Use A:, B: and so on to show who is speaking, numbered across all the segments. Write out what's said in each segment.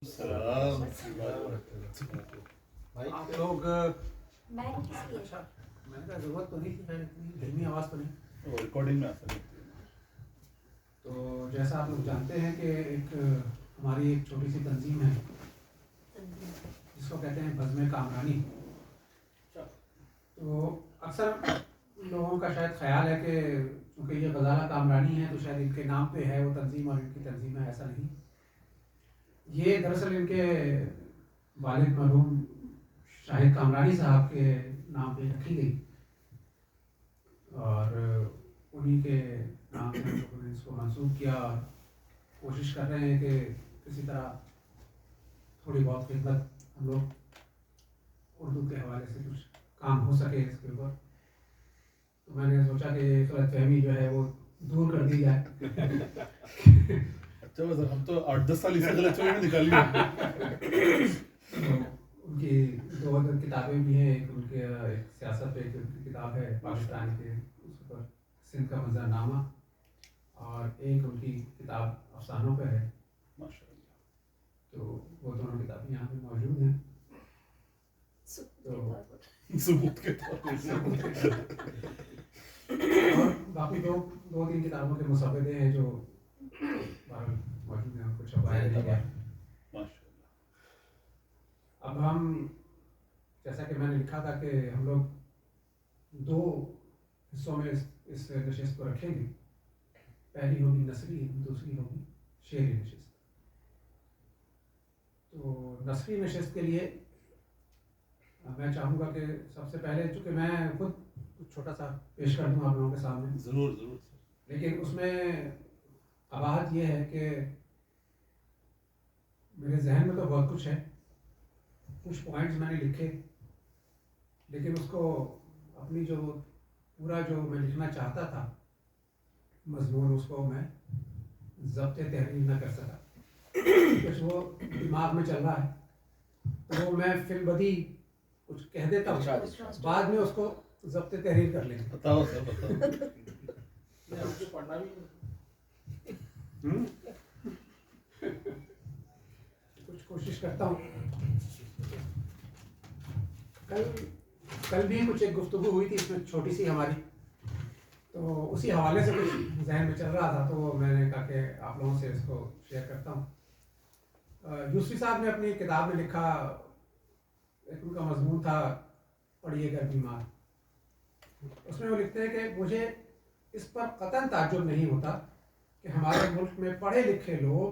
A: السلام
B: بھائی آپ لوگ
C: اچھا
B: میں نے کہا ضرورت تو نہیں تھی، خیر اتنی دھیمی آواز تو نہیں.
A: ریکارڈنگ میں آ سکتی.
B: تو جیسا آپ لوگ جانتے ہیں کہ ہماری ایک چھوٹی سی تنظیم ہے جس کو کہتے ہیں بزم کامرانی. تو اکثر لوگوں کا شاید خیال ہے کہ چونکہ یہ غزالہ کامرانی ہے تو شاید ان کے نام پہ ہے وہ تنظیم اور ان کی تنظیم ہے. ایسا نہیں، یہ دراصل ان کے والد مرحوم شاہد کامرانی صاحب کے نام پہ رکھی گئی اور انہی کے نام سے لوگوں نے اس کو منسوخ کیا اور کوشش کر رہے ہیں کہ کسی طرح تھوڑی بہت خدمت ہم لوگ اردو کے حوالے سے کچھ کام ہو سکے اس کے اوپر. تو میں نے سوچا کہ غلط فہمی جو ہے وہ دور کر دی جائے.
A: اچھا بس ہم تو 8-10 سال اس سے غلط فہمی میں نکالی ہے.
B: ان کی 2 کتابیں بھی ہیں، ایک ان کے ایک سیاست پہ ایک کتاب ہے پاکستان کے اس پر سندھ کا منظر نامہ، اور ایک ان کی کتاب افسانوں پہ ہے.
A: ماشاء اللہ.
B: تو وہ دونوں کتابیں یہاں پہ موجود ہیں. تو
A: ثبوت کے طور پر
B: اور باقی 2-3 کتابوں کے مسودے ہیں جو موجود ہیں، کچھ چھپایا نہیں گیا.
A: ماشاء اللہ.
B: اب ہم جیسا کہ میں نے لکھا تھا کہ ہم لوگ 2 حصوں میں اس نشست کو رکھیں گے. پہلی ہوگی نثری، دوسری ہوگی شعری نشست. تو نثری نشست کے لیے میں چاہوں گا کہ سب سے پہلے، چونکہ میں خود کچھ چھوٹا سا پیش کر دوں آپ لوگوں کے سامنے.
A: ضرور ضرور.
B: لیکن اس میں اباہت یہ ہے کہ میرے ذہن میں تو بہت کچھ ہے، کچھ پوائنٹس میں نے لکھے، لیکن اس کو اپنی جو پورا جو میں لکھنا چاہتا تھا مضمون، اس کو میں ضبط تحریر نہ کر سکا. کچھ وہ دماغ میں چل رہا ہے تو وہ میں فی البدی کچھ کہہ دیتا ہوں، بعد میں اس کو ضبط تحریر کر لیں گے.
A: بتاؤ سر بتاؤ.
B: پڑھنا بھی کچھ کوشش کرتا ہوں. کل بھی کچھ ایک گفتگو ہوئی تھی اس میں چھوٹی سی ہماری، تو اسی حوالے سے کچھ ذہن میں چل رہا تھا تو میں نے کہا کہ آپ لوگوں سے اس کو شیئر کرتا ہوں. یوسفی صاحب نے اپنی کتاب میں لکھا، ایک ان کا مضمون تھا پڑھیے گا بیمار. اس میں وہ لکھتے ہیں کہ مجھے اس پر قطعاً تعجب نہیں ہوتا کہ ہمارے ملک میں پڑھے لکھے لوگ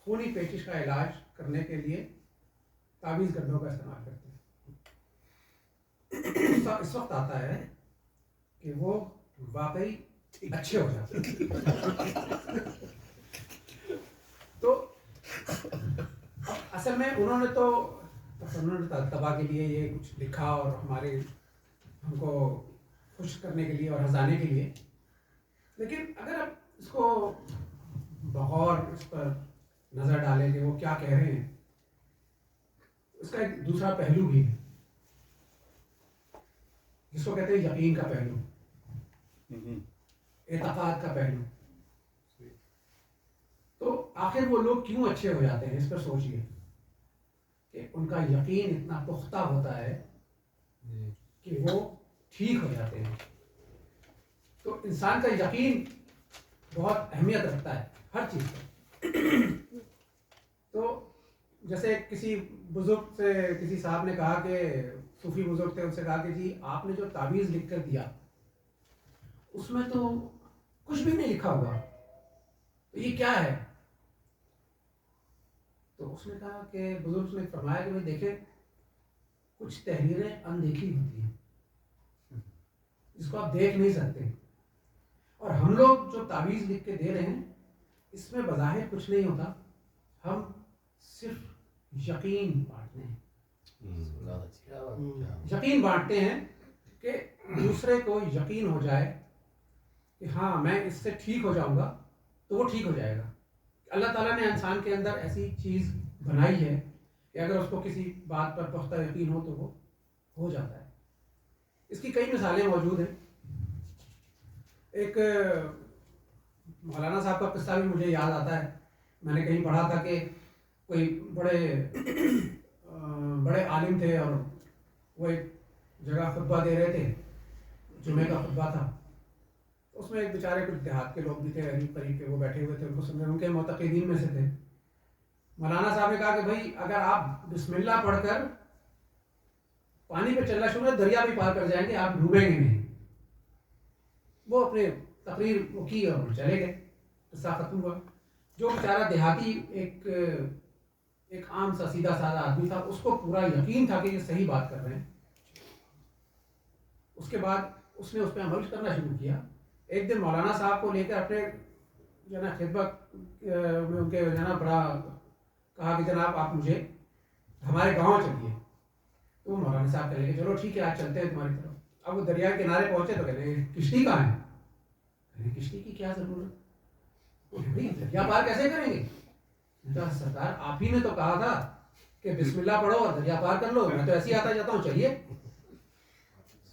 B: خونی پیچش کا علاج کرنے کے لیے تعویذ گڈھوں کا استعمال کرتے ہیں. اس وقت آتا ہے کہ وہ واقعی اچھے ہو جاتے ہیں. تو اصل میں انہوں نے تو تباہ کے لیے یہ کچھ لکھا اور ہمارے ہم کو خوش کرنے کے لیے اور ہنسانے کے لیے، لیکن اگر آپ اس کو بغور اس پر نظر ڈالیں کہ وہ کیا کہہ رہے ہیں، اس کا ایک دوسرا پہلو بھی ہے جس کو کہتے ہیں یقین کا پہلو، اعتقاد کا پہلو. تو آخر وہ لوگ کیوں اچھے ہو جاتے ہیں، اس پر سوچیے کہ ان کا یقین اتنا پختہ ہوتا ہے کہ وہ ٹھیک ہو جاتے ہیں. تو انسان کا یقین بہت اہمیت رکھتا ہے ہر چیز پر. تو جیسے کسی بزرگ سے کسی صاحب نے کہا کہ صوفی بزرگ تھے، ان سے کہا کہ جی آپ نے جو تعویذ لکھ کر دیا اس میں تو کچھ بھی نہیں لکھا ہوا، تو یہ کیا ہے؟ تو اس نے کہا کہ بزرگ نے فرمایا کہ بھائی دیکھیں، کچھ تحریریں اندیکھی ہوتی ہیں جس کو آپ دیکھ نہیں سکتے، اور ہم لوگ جو تعویذ لکھ کے دے رہے ہیں اس میں بظاہر کچھ نہیں ہوتا، ہم صرف یقین بانٹتے ہیں. یقین بانٹتے ہیں کہ دوسرے کو یقین ہو جائے کہ ہاں میں اس سے ٹھیک ہو جاؤں گا تو وہ ٹھیک ہو جائے گا. اللہ تعالیٰ نے انسان کے اندر ایسی چیز بنائی ہے کہ اگر اس کو کسی بات پر پختہ یقین ہو تو وہ ہو جاتا ہے. اس کی کئی مثالیں موجود ہیں. ایک مولانا صاحب کا قصہ بھی مجھے یاد آتا ہے. میں نے کہیں پڑھا تھا کہ کوئی بڑے عالم تھے اور وہ ایک جگہ خطبہ دے رہے تھے، جمعے کا خطبہ تھا. اس میں ایک بیچارے کچھ دیہات کے لوگ بھی تھے، قریب قریب کے، وہ بیٹھے ہوئے تھے، ان کو سمجھے، ان کے معتقدین میں سے تھے. مولانا صاحب نے کہا کہ بھائی اگر آپ بسم اللہ پڑھ کر پانی پہ چلنا شروع ہے، دریا بھی پار کر جائیں گے، آپ ڈوبیں گے نہیں. وہ اپنے تقریر وہ کی اور چلے گئے، قصہ ختم ہوا. جو بیچارہ دیہاتی ایک عام سا سیدھا سادہ آدمی تھا، اس کو پورا یقین تھا کہ یہ صحیح بات کر رہے ہیں. اس کے بعد اس نے اس پہ عمل کرنا شروع کیا. ایک دن مولانا صاحب کو لے کر اپنے جو ہے نا خدمت میں ان کے جو ہے نا بڑا کہا کہ جناب آپ مجھے ہمارے گاؤں چلیے. تو مولانا صاحب کہنے لگے چلو ٹھیک ہے آج چلتے ہیں تمہاری طرف. اب وہ دریا کے کنارے پہنچے تو کہنے لگے کشتی کہاں ہے؟ کشتی کی کیا ضرورت؟ دریا پار کیسے کریں گے؟ سرکار آپ ہی نے تو کہا تھا کہ بسم اللہ پڑھو اور دریا پار کر لو، میں تو ایسے ہی آتا جاتا ہوں، چلیے.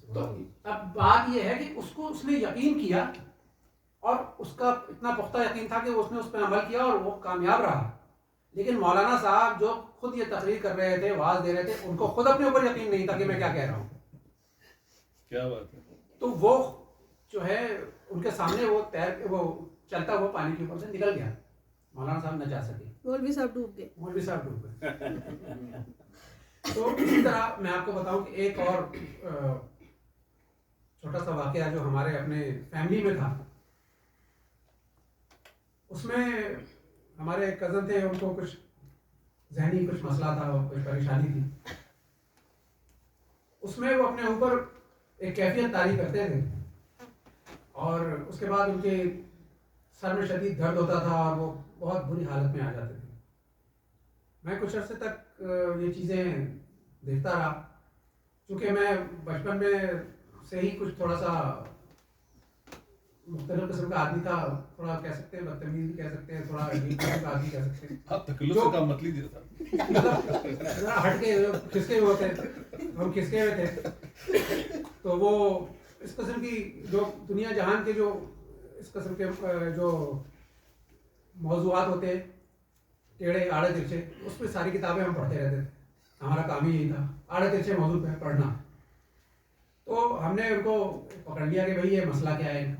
B: تو اب بات یہ ہے کہ اس نے یقین کیا اور اس کا اتنا پختہ یقین تھا کہ اس نے اس پہ عمل کیا اور وہ کامیاب رہا. لیکن مولانا صاحب جو خود یہ تقریر کر رہے تھے، واعظ دے رہے تھے، ان کو خود اپنے اوپر یقین نہیں تھا کہ میں کیا کہہ رہا ہوں.
A: کیا بات ہے.
B: تو وہ جو ہے ان کے سامنے وہ چلتا ہوا پانی کے اوپر سے نکل گیا. مولانا صاحب نہ جا سکے،
D: مولوی صاحب ڈوب گئے.
B: تو اسی طرح میں آپ کو بتاؤں کہ ایک اور چھوٹا سا واقعہ جو ہمارے اپنے فیملی میں تھا. اس میں ہمارے کزن تھے، ان کو کچھ ذہنی کچھ مسئلہ تھا، کچھ پریشانی تھی. اس میں وہ اپنے اوپر ایک کیفیت طاری کرتے تھے اور اس کے بعد ان کے سر میں شدید درد ہوتا تھا اور وہ بہت بری حالت میں آ جاتے تھے. میں کچھ عرصے تک یہ چیزیں دیکھتا رہا. چونکہ میں بچپن میں سے ہی کچھ تھوڑا سا مختلف قسم کا آدمی تھا، تھوڑا کہہ سکتے ہیں بدتمیز بھی کہہ سکتے ہیں، تھوڑا عجیب قسم کا آدمی کہہ سکتے ہیں.
A: آپ تکلف سے کام مت لیجیے صاحب.
B: ذرا ہٹ کے کھسکے ہوئے ہوتے، ہم کھسکے ہوئے تھے. تو وہ اس قسم کی جو دنیا جہان کے جو اس قسم کے جو موضوعات ہوتے ہیں، ٹیڑھے آڑے ترچھے، اس پہ ساری کتابیں ہم پڑھتے رہتے تھے. ہمارا کام ہی یہی تھا، آڑے ترچھے موضوع پہ پڑھنا. تو ہم نے ان کو پکڑ لیا کہ بھائی یہ مسئلہ کیا ہے.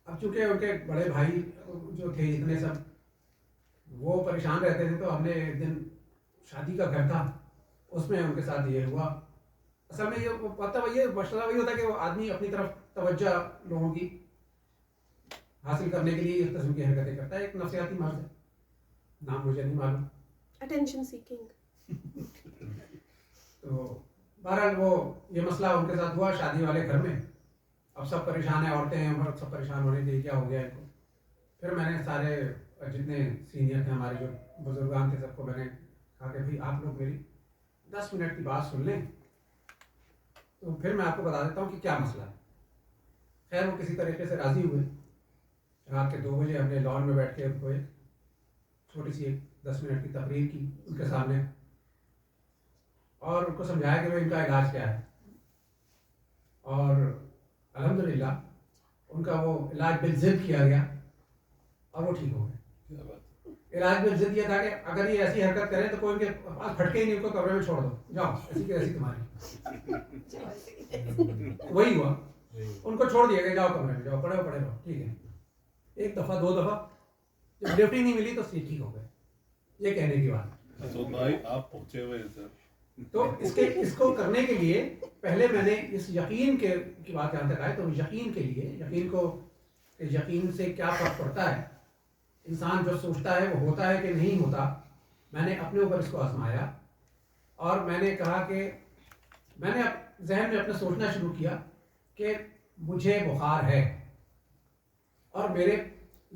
B: اب چونکہ ان کے بڑے بھائی جو تھے اتنے سب وہ پریشان رہتے تھے، تو ہم نے ایک دن شادی کا گھر تھا، اس میں ان کے ساتھ یہ ہوا. اصل میں یہ پتہ یہ مسئلہ وہی ہوتا ہے کہ وہ آدمی اپنی طرف توجہ لوگوں کی حاصل کرنے کے لیے اس قسم کی حرکتیں کرتا ہے. ایک نفسیاتی مرض ہے، نام مجھے نہیں معلوم.
D: Attention seeking.
B: تو بہرحال وہ یہ مسئلہ ان کے ساتھ ہوا شادی والے گھر میں. اب سب پریشان ہیں، عورتیں ہیں، مرد سب پریشان ہو رہے تھے کیا ہو گیا ان کو. پھر میں نے سارے جتنے سینئر تھے ہمارے جو بزرگان تھے سب کو میں نے کہا کہ بھائی آپ لوگ میری 10 منٹ کی بات سن لیں تو پھر میں آپ کو بتا دیتا ہوں کہ کیا مسئلہ ہے. خیر وہ کسی طریقے سے راضی ہوئے. رات کے 2 بجے ہم نے لان میں بیٹھ کے ان کو ایک چھوٹی سی 10 منٹ کی تقریر کی ان کے سامنے اور ان کو سمجھایا کہ ان کا علاج کیا ہے. اور الحمدللہ ان کا وہ علاج بالضد کیا گیا اور وہ ٹھیک ہو گئے. علاج بالضد یہ تھا کہ اگر یہ ایسی حرکت کریں تو کوئی ان کے پاس پھٹکے ہی نہیں، ان کو کمرے میں چھوڑ دو، جاؤ ایسی کی ایسی تمہاری. وہی ہوا، ان کو چھوڑ دیا گیا، جاؤ کمرے میں، جاؤ پڑھے رہو، ٹھیک ہے. 1 دفعہ 2 دفعہ جب ڈیوٹی نہیں ملی تو ٹھیک ہو گئے. یہ کہنے کی بات.
A: مسعود بھائی آپ پہنچے ہوئے ہیں سر.
B: تو اس کو کرنے کے لیے پہلے میں نے اس یقین کی بات جہاں تک آئے تو یقین کے لیے یقین سے کیا فرق پڑتا ہے، انسان جو سوچتا ہے وہ ہوتا ہے کہ نہیں ہوتا. میں نے اپنے اوپر اس کو آزمایا اور میں نے کہا کہ میں نے ذہن میں اپنے سوچنا شروع کیا کہ مجھے بخار ہے اور میرے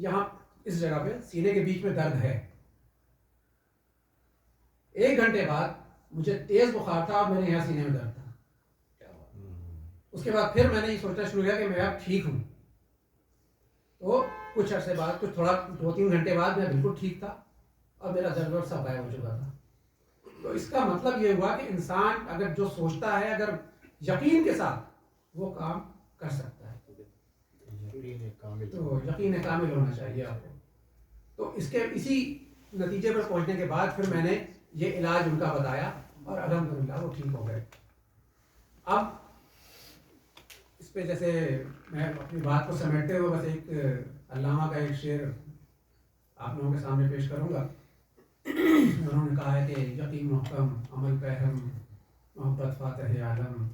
B: یہاں اس جگہ پہ سینے کے بیچ میں درد ہے. 1 گھنٹے بعد مجھے تیز بخار تھا اور میرے یہاں سینے میں درد تھا. اس کے بعد پھر میں نے یہ سوچنا شروع کیا کہ میں اب ٹھیک ہوں. تو کچھ عرصے بعد تھوڑا 2-3 گھنٹے بعد میں بالکل ٹھیک تھا اور میرا درد سب غائب ہو چکا تھا. تو اس کا مطلب یہ ہوا کہ انسان اگر جو سوچتا ہے اگر یقین کے ساتھ وہ کام کر سکتا ہے. تو یقین کامل ہونا چاہیے آپ کو. تو اس کے اسی نتیجے پر پہنچنے کے بعد پھر میں نے یہ علاج ان کا بتایا اور الحمدللہ وہ ٹھیک ہو گئے. اب اس پہ جیسے میں اپنی بات کو سمیٹتے ہوئے بس ایک علامہ کا ایک شعر آپ لوگوں کے سامنے پیش کروں گا. اس میں انہوں نے کہا ہے کہ یقین محکم عمل پہم محبت فاتح عالم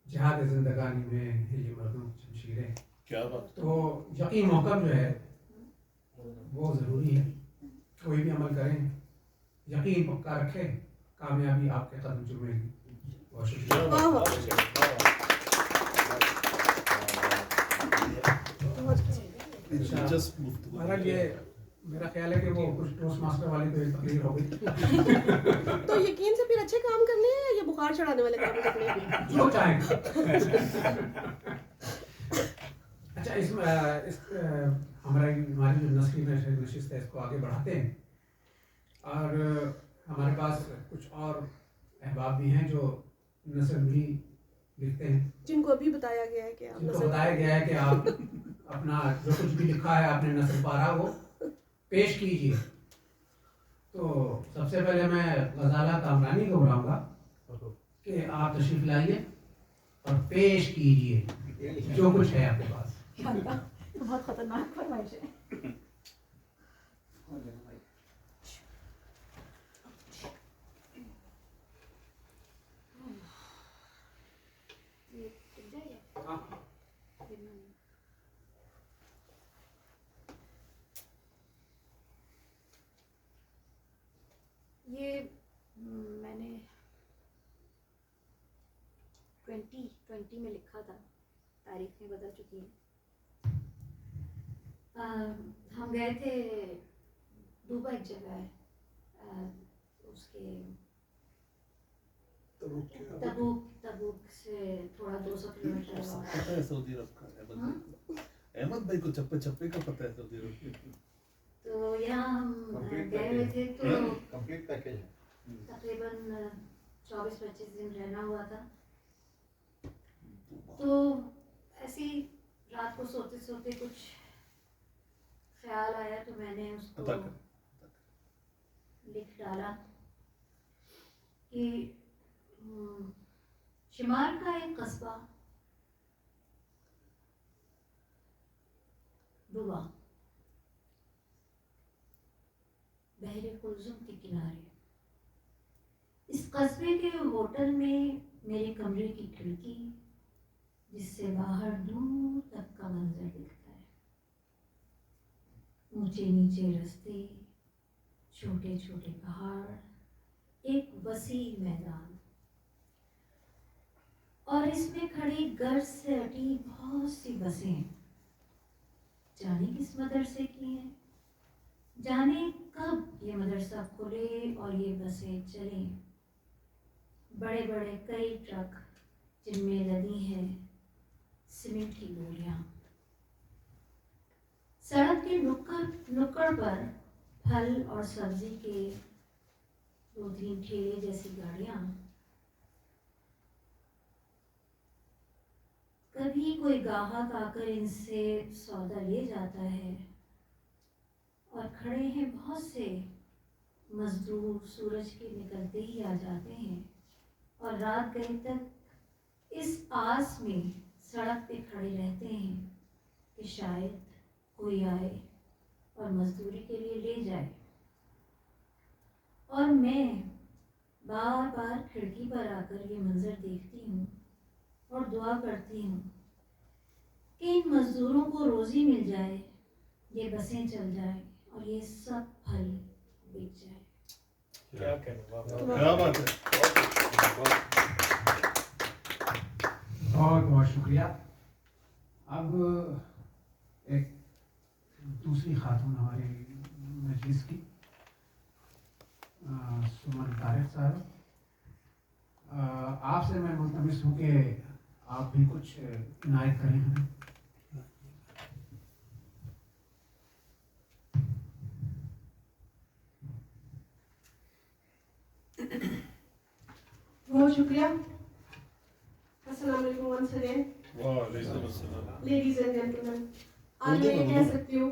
B: جہاد زندگانی میں ہے یہ مردوں کی شمشیریں.
A: کیا بات.
B: تو یقین محکم جو ہے وہ ضروری ہے. کوئی بھی عمل کریں یقین پکا رکھیں, کامیابی آپ کے قدم چومے گی. بہت شکریہ.
A: دلچسپ گفتگو.
B: مہاراج یہ میرا خیال ہے کہ وہ کچھ ٹوسٹ ماسٹر والی تو ایک تقریر ہو گئی.
D: تو یقین سے پھر اچھے کام کرنے ہیں یا بخار چڑھانے والے کام کرنے ہیں؟
B: جو چاہیں. اچھا اس ہماری جو نسلی نشست ہے اس کو آگے بڑھاتے ہیں, اور ہمارے پاس کچھ اور احباب بھی ہیں جو نثر بھی لکھتے ہیں,
D: جن کو ابھی بتایا گیا ہے کہ آپ
B: جن کو بتایا گیا ہے کہ آپ اپنا جو کچھ بھی لکھا ہے آپ نے نثر پارا وہ پیش کیجیے. تو سب سے پہلے میں غزالہ کامرانی کو بلاؤں گا کہ آپ تشریف لائیے اور پیش کیجیے جو کچھ ہے آپ کے پاس.
C: بہت خطرناک فرمائش ہے. یہ میں نے 2020 میں لکھا تھا, تاریخیں بدل چکی ہیں. ہم گئے تھے دوبا, ایک جگہ ہے اس کے تبوک سے تھوڑا 200 کلومیٹر.
A: پتہ ہے سعودی عرب کا احمد بھائی کو چپے چپے کا پتہ ہے سعودی عرب کی.
C: تو یہاں ہم گئے ہوئے تھے تو
E: کمپلیٹ پیکیج
C: تقریباً 24-25 دن رہنا ہوا تھا. تو ایسی رات کو سوتے سوتے کچھ خیال آیا تو میں نے اس کو لکھ ڈالا کہ شمال کا ایک قصبہ ڈوبا بحر کلثوم کے کنارے. اس قصبے کے ہوٹل میں میرے کمرے کی کھڑکی جس سے باہر دور تک کا منظر دکھتا ہے. اونچے نیچے رستے, چھوٹے چھوٹے پہاڑ, ایک وسیع میدان, اور اس میں کھڑی گرج سے ہٹی بہت سی بسیں. جانے کس مدرسے کی ہیں, جانے کب یہ مدرسہ کھلے اور یہ بسیں چلیں. بڑے بڑے کئی ٹرک جن میں لدی ہیں سیمنٹ کی گولیاں. سڑک کے نکڑ پر پھل اور سبزی کے 2-3 ٹھیلے جیسی گاڑیاں. کبھی کوئی گاہک آ کر ان سے سودا لے جاتا ہے, اور کھڑے ہیں بہت سے مزدور سورج کے نکلتے ہی آ جاتے ہیں, اور رات گئے تک اس آس میں سڑک پہ کھڑے رہتے ہیں کہ شاید کوئی آئے اور مزدوری کے لیے لے جائے. اور میں بار بار کھڑکی پر آ کر یہ منظر دیکھتی ہوں اور دعا کرتی ہوں کہ ان مزدوروں کو روزی مل جائے, یہ بسیں چل جائیں اور یہ سب پھل بک جائے.
A: کیا بات ہے.
B: بہت بہت شکریہ. اب ایک دوسری خاتون ہماری مجلس کی, سمن طارق صاحب, آپ سے میں ملتمس ہوں کہ آپ بھی کچھ عنایت کریں ہمیں.
D: بہت شکریہ. السلام علیکم once again.
A: وعلیکم السلام.
D: Ladies and gentlemen, آج میں یہ کہہ سکتی ہوں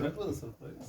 A: That was a surprise.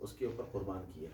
F: اس کے اوپر قربان کیے.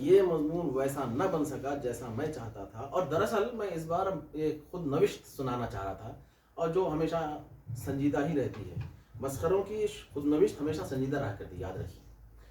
F: یہ مضمون ویسا نہ بن سکا جیسا میں چاہتا تھا. اور دراصل میں اس بار ایک خود نوشت سنانا چاہ رہا تھا, اور جو ہمیشہ سنجیدہ ہی رہتی ہے. مسخروں کی خود نوشت ہمیشہ سنجیدہ رہا کرتی, یاد رکھیے.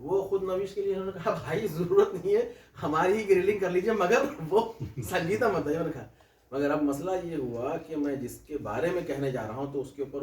F: وہ خود نوشت کے لیے انہوں نے کہا بھائی ضرورت نہیں ہے, ہماری ہی گریلنگ کر لیجیے, مگر وہ سنجیدہ مت ہے. میں نے کہا مگر اب مسئلہ یہ ہوا کہ میں جس کے بارے میں کہنے جا رہا ہوں تو اس کے اوپر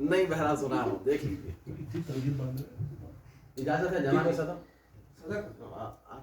F: نہیں بہرحال سنا ہوں, دیکھ لیجیے. اجازت ہے جناب صدر,
B: صدر
F: آپ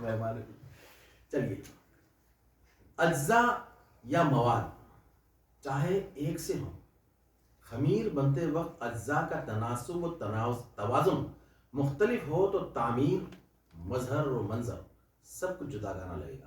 F: مہمان. چلیے, اجزاء یا مواد چاہے ایک سے ہوں, خمیر بنتے وقت اجزاء کا تناسب و توازن مختلف ہو تو تعمیر, مظہر و منظر سب کچھ جدا گانا لگے گا.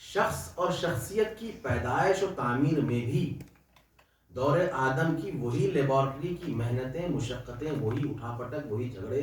F: شخص اور شخصیت کی پیدائش و تعمیر میں بھی دور آدم کی وہی لیبارٹری کی محنتیں, مشقتیں, وہی اٹھا پٹک, وہی جھگڑے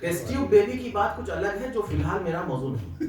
F: ٹیسٹ ٹیوب بیبی کی بات کچھ الگ ہے جو فی الحال میرا موضوع نہیں.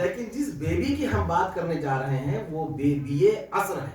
F: لیکن جس بیبی کی ہم بات کرنے جا رہے ہیں وہ بیبی عصر ہے,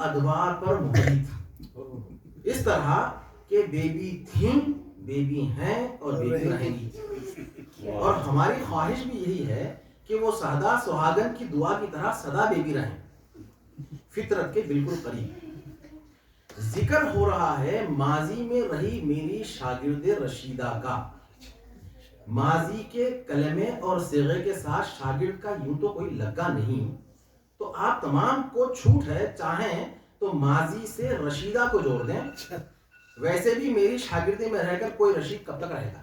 F: ادوار پر محیط. اس طرح کہ بیبی تھیں, بیبی ہیں اور بیبی رہیں گی. اور ہماری خواہش بھی یہی ہے کہ وہ سادہ سہاگن کی دعا کی طرح سدا بیبی رہیں, فطرت کے بالکل قریب. ذکر ہو رہا ہے ماضی میں رہی میری شاگرد رشیدہ کا. ماضی کے کلمے اور صیغے کے ساتھ شاگرد کا یوں تو کوئی لگا نہیں, تو آپ تمام کو چھوٹ ہے, چاہیں تو ماضی سے رشیدہ کو جوڑ دیں. ویسے بھی میری شاگردی میں رہ کر کوئی رشید کب تک رہے گا.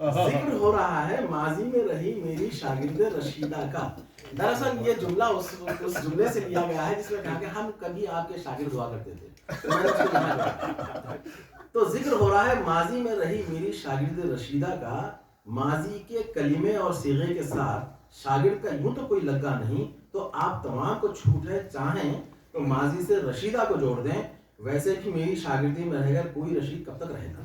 F: ذکر ہو رہا ہے ماضی میں رہی میری شاگرد رشیدہ کا. دراصل یہ جملہ اس جملے سے لیا گیا ہے جس میں کہا کہ ہم کبھی آپ کے شاگرد ہوا کرتے تھے. تو میں نے اس کو یہاں لکھا. تو ذکر ہو رہا ہے ماضی میں رہی میری شاگرد رشیدہ کا. ماضی کے کلمے اور صیغے کے ساتھ شاگرد کا یوں تو کوئی لگا نہیں, تو آپ تمام کو چھوٹ ہے, چاہیں تو ماضی سے رشیدہ کو جوڑ دیں. ویسے بھی میری شاگردی میں رہ کر کوئی رشید کب تک رہے گا.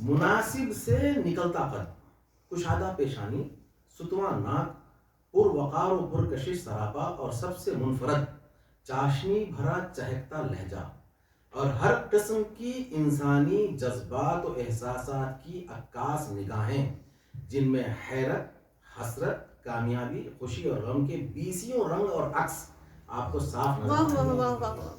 F: مناسب سے نکلتا قد, کشادہ پیشانی, ستواں ناک, پر وقار و پر کشش سراپا, اور سب سے منفرد چاشنی بھرا چہکتا لہجہ, اور ہر قسم کی انسانی جذبات و احساسات کی عکاس نگاہیں جن میں حیرت, حسرت, کامیابی, خوشی اور غم کے بیسیوں رنگ اور عکس آپ کو صاف نظر
D: واہ واہ
F: آئیں گے.
D: واہ واہ واہ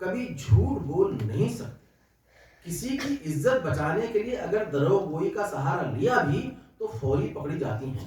F: کبھی جھوٹ بول نہیں سکتے. کسی کی عزت بچانے کے لیے اگر دروغ گوئی کا سہارا لیا بھی تو فوری پکڑی جاتی ہیں.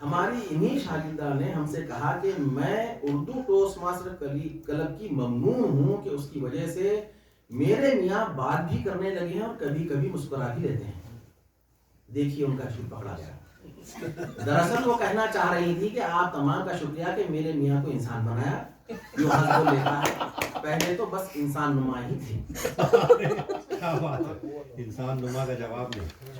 F: ہماری انہی شاگردہ نے ہم سے کہا کہ میں اردو ٹوسٹ ماسٹر کلب کی ممنون ہوں کہ اس کی وجہ سے میرے میاں بات بھی کرنے لگے ہیں اور کبھی کبھی مسکرا بھی لیتے ہیں. دیکھیے ان کا جھوٹ پکڑا گیا. دراصل وہ کہنا چاہ رہی تھی کہ آپ تمام کا شکریہ کہ میرے میاں کو انسان بنایا جو حضور لیتا ہے. پہلے تو بس انسان نما ہی تھی.
G: کیا بات ہے, انسان نما کا جواب نہیں.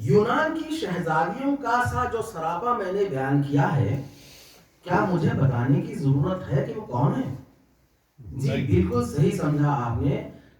F: یونان کی شہزادیوں کا سا جو سراپا میں نے بیان کیا ہے, کیا مجھے بتانے کی ضرورت ہے کہ وہ کون ہے؟ جی بالکل صحیح سمجھا آپ نے,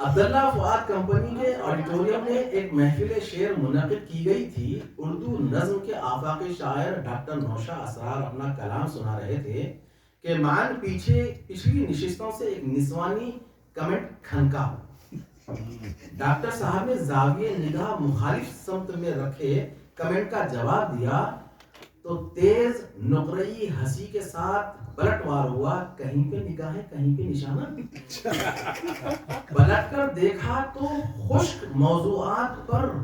F: عبداللہ فؤاد کمپنی کے آڈیٹوریم میں ایک محفل شعر منعقد کی گئی تھی. اردو نظم کے آفاقی شاعر ڈاکٹر نوشا اسرار اپنا کلام سنا رہے تھے کہ مان پچھلی نشستوں سے ایک نسوانی کمنٹ کھنکا. ڈاکٹر صاحب نے زاویہ نگاہ مخالف سمت میں رکھے کمنٹ کا جواب دیا تو تیز نقرئی ہنسی کے ساتھ پلٹوار ہوا, کہیں پہ نگاہیں کہیں پہ نشانہ. پلٹ کر دیکھا تو خشک موضوعات پر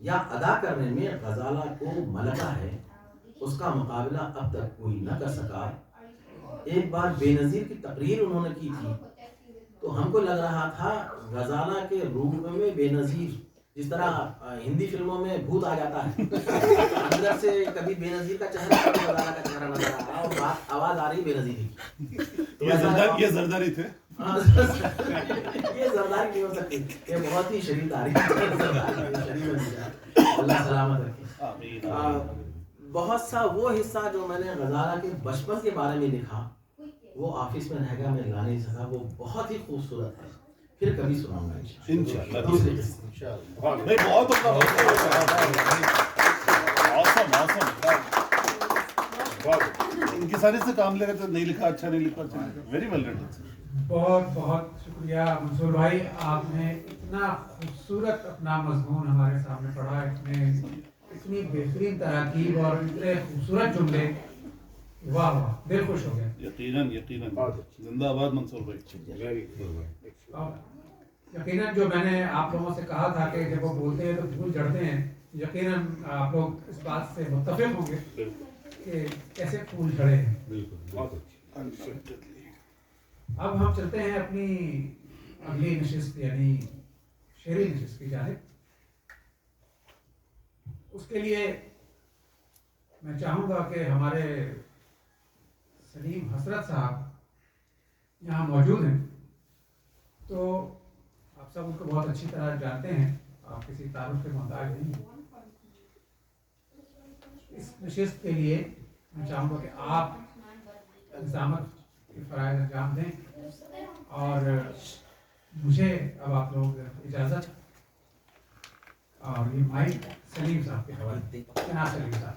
F: یا ادا کرنے میں غزالہ کو ملکہ ہے، اس کا مقابلہ اب تک کوئی نہ کر سکا۔ ایک بار بے نظیر کی تقریر انہوں نے کی تھی تو ہم کو لگ رہا تھا غزالہ کے روپ میں بے نظیر، جس طرح ہندی فلموں میں بھوت آ جاتا ہے، اندر سے کبھی بے نظیر کا چہرہ کبھی غزالہ کا چہرہ نظر آ رہا اور آواز آ رہی بے نظیر کی۔
A: یہ زرداری تھے،
F: یہ زرداری نہیں ہو سکتی، یہ بہت ہی شدید آ رہی ہے، اللہ سلامت رکھے۔ بہت سا وہ حصہ جو میں نے غزالہ کے بچپن کے بارے میں لکھا وہ آفس میں رہ گیا، میں لا نہیں سکا، وہ بہت ہی خوبصورت ہے، پھر کبھی سناؤں گا
A: انشاءاللہ۔
F: دوسری قسط۔
A: نہیں بہت ان کی ساری سے کام لے رہے تھے، نہیں لکھا اچھا، نہیں لکھا اچھا، ویری ویل ریٹن۔
B: بہت بہت شکریہ منصور بھائی، آپ نے اتنا خوبصورت اپنا مضمون ہمارے سامنے پڑھا، اتنی بہترین تراکیب اور اتنے خوبصورت جملے، واہ واہ، دل خوش ہو گیا۔
A: یقیناً یقیناً، زندہ آباد منصور بھائی۔
B: یقیناً جو میں نے آپ لوگوں سے کہا تھا کہ جب وہ بولتے ہیں تو پھول جھڑتے ہیں، یقیناً آپ لوگ اس بات سے متفق ہوں گے کہ کیسے پھول جھڑے ہیں۔ اب ہم چلتے ہیں اپنی اگلی نشست یعنی شعری نشست کی جانب۔ اس کے لیے میں چاہوں گا کہ ہمارے سلیم حسرت صاحب یہاں موجود ہیں، تو آپ سب ان کو بہت اچھی طرح جانتے ہیں، آپ کسی تعارف کے محتاج نہیں ہیں۔ اس نشست کے لیے میں چاہوں گا کہ آپ نظامت کے فرائض انجام دیں، اور مجھے اب آپ لوگ اجازت، اور یہ مائک سلیم صاحب کے حوالے، جناب سلیم صاحب۔